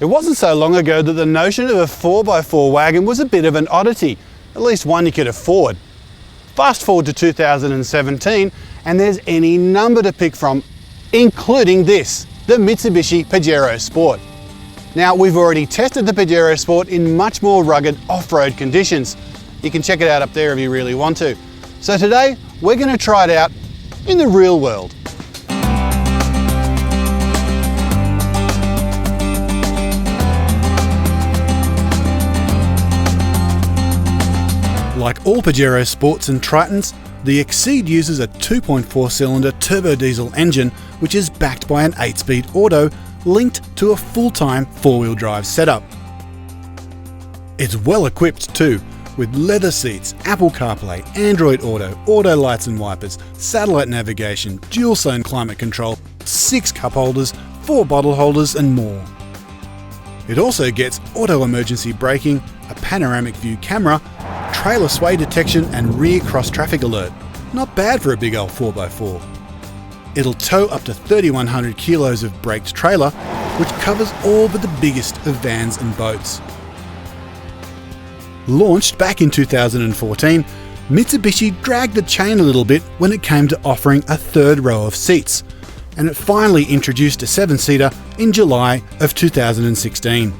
It wasn't so long ago that the notion of a 4x4 wagon was a bit of an oddity, at least one you could afford. Fast forward to 2017 and there's any number to pick from, including this, the Mitsubishi Pajero Sport. Now, we've already tested the Pajero Sport in much more rugged off-road conditions. You can check it out up there if you really want to. So today, we're going to try it out in the real world. Like all Pajero Sports and Tritons, the Exceed uses a 2.4 cylinder turbodiesel engine which is backed by an 8-speed auto linked to a full-time 4-wheel drive setup. It's well equipped too, with leather seats, Apple CarPlay, Android Auto, auto lights and wipers, satellite navigation, dual zone climate control, 6 cup holders, 4 bottle holders and more. It also gets auto emergency braking, a panoramic view camera, trailer sway detection and rear cross traffic alert. Not bad for a big old 4x4. It'll tow up to 3,100 kilos of braked trailer, which covers all but the biggest of vans and boats. Launched back in 2014, Mitsubishi dragged the chain a little bit when it came to offering a third row of seats, and it finally introduced a 7-seater in July of 2016.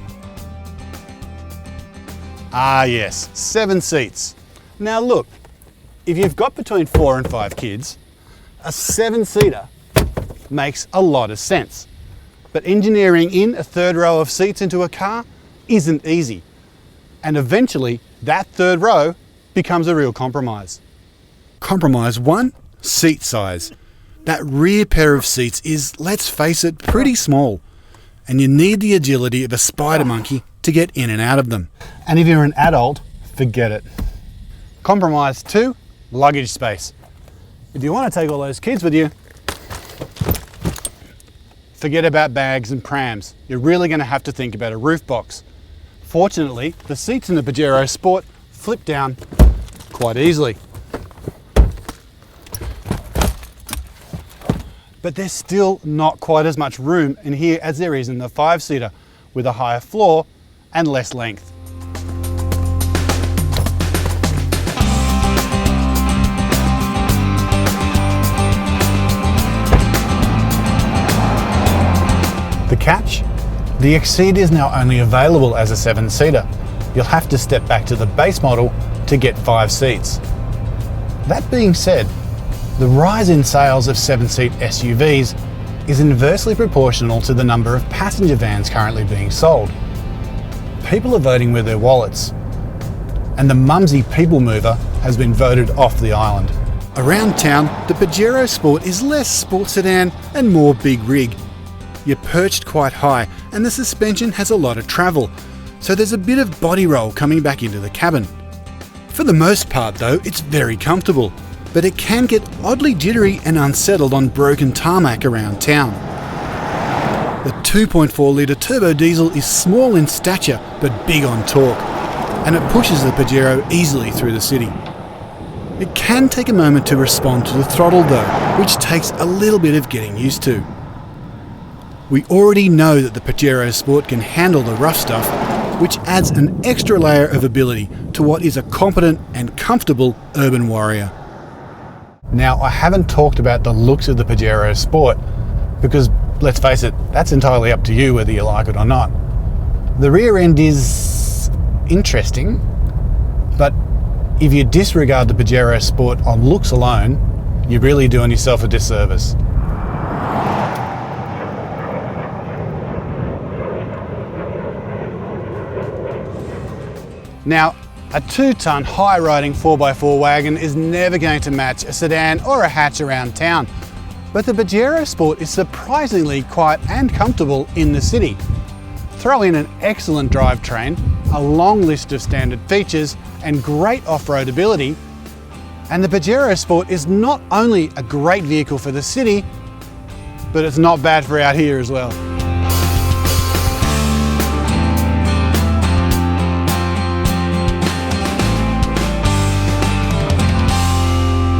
Ah yes, 7 seats. Now look, if you've got between 4 and 5 kids, a 7-seater makes a lot of sense. But engineering in a third row of seats into a car isn't easy. And eventually, that third row becomes a real compromise. Compromise 1, seat size. That rear pair of seats is, let's face it, pretty small. And you need the agility of a spider monkey to get in and out of them. And if you're an adult, forget it. Compromise 2, luggage space. If you want to take all those kids with you, forget about bags and prams. You're really going to have to think about a roof box. Fortunately, the seats in the Pajero Sport flip down quite easily. But there's still not quite as much room in here as there is in the 5-seater, with a higher floor and less length. The catch? The Exceed is now only available as a 7-seater. You'll have to step back to the base model to get 5 seats. That being said, the rise in sales of 7-seat SUVs is inversely proportional to the number of passenger vans currently being sold. People are voting with their wallets, and the mumsy people mover has been voted off the island. Around town, the Pajero Sport is less sports sedan and more big rig. You're perched quite high and the suspension has a lot of travel, so there's a bit of body roll coming back into the cabin. For the most part though, it's very comfortable, but it can get oddly jittery and unsettled on broken tarmac around town. The 2.4 litre turbo diesel is small in stature but big on torque, and it pushes the Pajero easily through the city. It can take a moment to respond to the throttle though, which takes a little bit of getting used to. We already know that the Pajero Sport can handle the rough stuff, which adds an extra layer of ability to what is a competent and comfortable urban warrior. Now, I haven't talked about the looks of the Pajero Sport because, let's face it, that's entirely up to you whether you like it or not. The rear end is interesting, but if you disregard the Pajero Sport on looks alone, you're really doing yourself a disservice. Now, a 2-ton high-riding 4x4 wagon is never going to match a sedan or a hatch around town, but the Pajero Sport is surprisingly quiet and comfortable in the city. Throw in an excellent drivetrain, a long list of standard features and great off-road ability, and the Pajero Sport is not only a great vehicle for the city, but it's not bad for out here as well.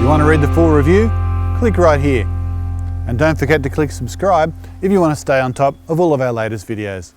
You want to read the full review? Click right here. And don't forget to click subscribe if you want to stay on top of all of our latest videos.